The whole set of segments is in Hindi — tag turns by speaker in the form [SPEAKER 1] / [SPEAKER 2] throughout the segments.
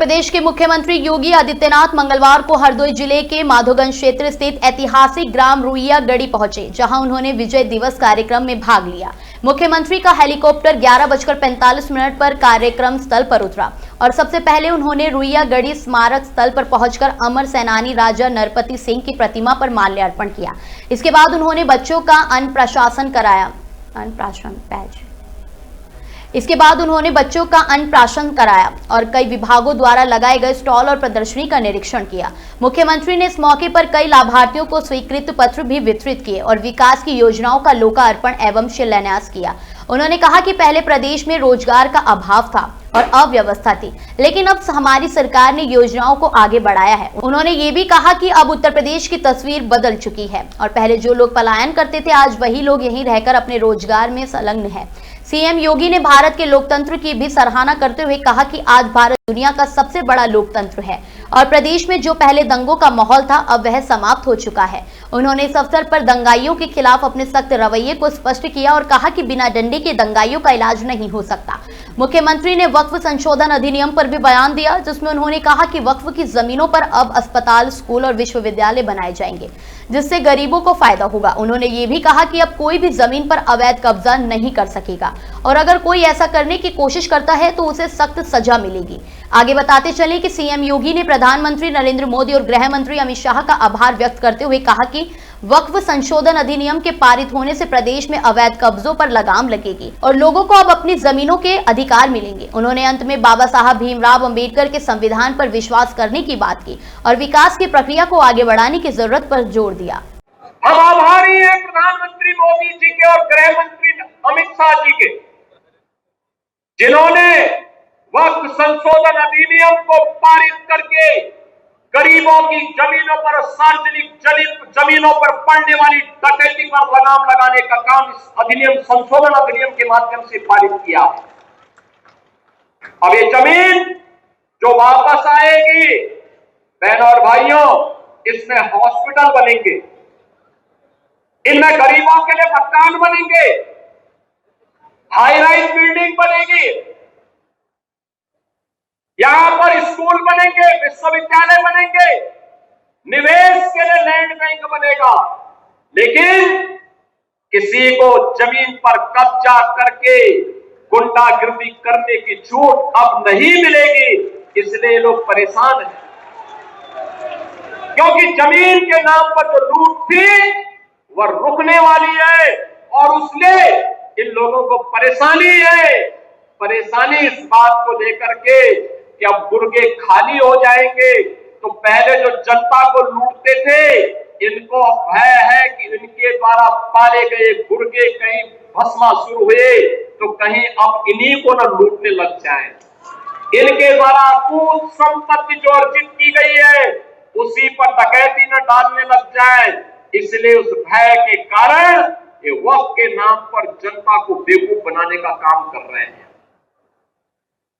[SPEAKER 1] प्रदेश के मुख्यमंत्री योगी आदित्यनाथ मंगलवार को हरदोई जिले के माधोगंज क्षेत्र स्थित ऐतिहासिक ग्राम रुइया गढ़ी पहुंचे, जहां उन्होंने विजय दिवस कार्यक्रम में भाग लिया। मुख्यमंत्री का हेलीकॉप्टर 11:45 पर कार्यक्रम स्थल पर उतरा और सबसे पहले उन्होंने रुइया गढ़ी स्मारक स्थल पर पहुंचकर अमर सेनानी राजा नरपति सिंह की प्रतिमा पर माल्यार्पण किया। इसके बाद उन्होंने बच्चों का अन्नप्राशन कराया और कई विभागों द्वारा लगाए गए स्टॉल और प्रदर्शनी का निरीक्षण किया। मुख्यमंत्री ने इस मौके पर कई लाभार्थियों को स्वीकृत पत्र भी वितरित किए और विकास की योजनाओं का लोकार्पण एवं शिलान्यास किया। उन्होंने कहा कि पहले प्रदेश में रोजगार का अभाव था और अव्यवस्था थी, लेकिन अब हमारी सरकार ने योजनाओं को आगे बढ़ाया है। उन्होंने ये भी कहा कि अब उत्तर प्रदेश की तस्वीर बदल चुकी है और पहले जो लोग पलायन करते थे, आज वही लोग यहीं रहकर अपने रोजगार में संलग्न है। सीएम योगी ने भारत के लोकतंत्र की भी सराहना करते हुए कहा कि आज भारत दुनिया का सबसे बड़ा लोकतंत्र है और प्रदेश में जो पहले दंगों का माहौल था, अब वह समाप्त हो चुका है। उन्होंने इस अवसर पर दंगाइयों के खिलाफ अपने सख्त रवैये को स्पष्ट किया और कहा कि बिना डंडे के दंगाइयों का इलाज नहीं हो सकता। मुख्यमंत्री ने वक्फ संशोधन अधिनियम पर भी बयान दिया, जिसमें उन्होंने कहा कि वक्फ की जमीनों पर अब अस्पताल, स्कूल और विश्वविद्यालय बनाए जाएंगे, जिससे गरीबों को फायदा होगा। उन्होंने ये भी कहा कि अब कोई भी जमीन पर अवैध कब्जा नहीं कर सकेगा और अगर कोई ऐसा करने की कोशिश करता है तो उसे सख्त सजा मिलेगी। आगे बताते चले कि सीएम योगी ने प्रधानमंत्री नरेंद्र मोदी और गृह मंत्री अमित शाह का आभार व्यक्त करते हुए कहा कि वक्फ संशोधन अधिनियम के पारित होने से प्रदेश में अवैध कब्जों पर लगाम लगेगी और लोगों को अब अपनी जमीनों के अधिकार मिलेंगे। उन्होंने अंत में बाबा साहब भीमराव अंबेडकर के संविधान पर विश्वास करने की बात की और विकास की प्रक्रिया को आगे बढ़ाने की जरूरत पर जोर दिया।
[SPEAKER 2] हम आभारी हैं प्रधानमंत्री मोदी जी के और गृह मंत्री अमित शाह जी के, जिन्होंने वक्फ संशोधन अधिनियम को पारित करके गरीबों की जमीनों पर, सार्वजनिक जमीनों पर पड़ने वाली डकैती पर लगाम लगाने का काम इस अधिनियम, संशोधन अधिनियम के माध्यम से पारित किया है। अब ये जमीन जो वापस आएगी, बहनों और भाइयों, इसमें हॉस्पिटल बनेंगे, इनमें गरीबों के लिए मकान बनेंगे, हाई राइज बिल्डिंग बनेगी, यहां पर स्कूल बनेंगे, विश्वविद्यालय बनेंगे, निवेश के लिए लैंड बैंक बनेगा। लेकिन किसी को जमीन पर कब्जा करके गुंडागिर्दी करने की छूट अब नहीं मिलेगी, इसलिए लोग परेशान हैं, क्योंकि जमीन के नाम पर जो लूट थी वह रुकने वाली है और उसने इन लोगों को परेशानी है। परेशानी इस बात को लेकर के कि अब गुर्गे खाली हो जाएंगे, तो पहले जो जनता को लूटते थे, इनको भय है कि इनके द्वारा पाले गए गुर्गे कहीं भस्मासुर हुए तो कहीं अब इन्हीं को न लूटने लग जाएं। इनके द्वारा अकूत संपत्ति जो अर्जित की गई है उसी पर डकैती न डालने लग जाए, इसलिए उस भय के कारण ये वक्फ के नाम पर जनता को बेवकूफ बनाने का काम कर रहे हैं,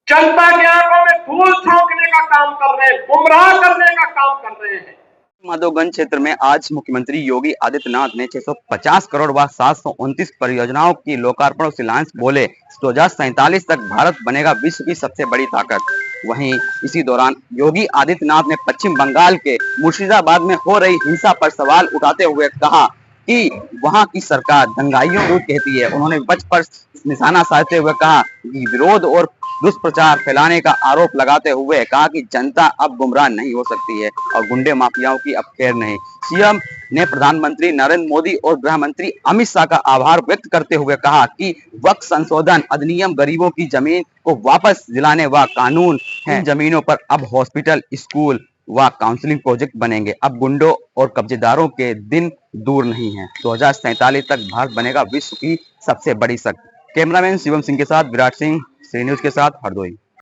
[SPEAKER 2] जनता के आंखों में धूल झोंकने का काम कर रहे हैं, गुमराह करने का काम कर रहे हैं।
[SPEAKER 3] माधोगंज क्षेत्र में आज मुख्यमंत्री योगी आदित्यनाथ ने 650 करोड़ व 729 परियोजनाओं की लोकार्पण और शिलान्यास बोले। 2047 तक भारत बनेगा विश्व की सबसे बड़ी ताकत। वहीं इसी दौरान योगी आदित्यनाथ ने पश्चिम बंगाल के मुर्शिदाबाद में हो रही हिंसा पर सवाल उठाते हुए कहा कि वहां की सरकार दंगाइयों को कहती है। उन्होंने विपक्ष पर निशाना साधते हुए कहा कि विरोध और दुष्प्रचार फैलाने का आरोप लगाते हुए कहा कि जनता अब गुमराह नहीं हो सकती है और गुंडे माफियाओं की अब खैर नहीं। सीएम ने प्रधानमंत्री नरेंद्र मोदी और गृह मंत्री अमित शाह का आभार व्यक्त करते हुए कहा कि वक्फ संशोधन अधिनियम गरीबों की जमीन को वापस दिलाने व कानून है। इन जमीनों पर अब हॉस्पिटल, स्कूल व काउंसलिंग प्रोजेक्ट बनेंगे। अब गुंडों और कब्जेदारों के दिन दूर नहीं है। 2047 तक भारत बनेगा विश्व की सबसे बड़ी शक्ति। कैमरामैन शिवम सिंह के साथ विराट सिंह, श्री न्यूज के साथ, हरदोई।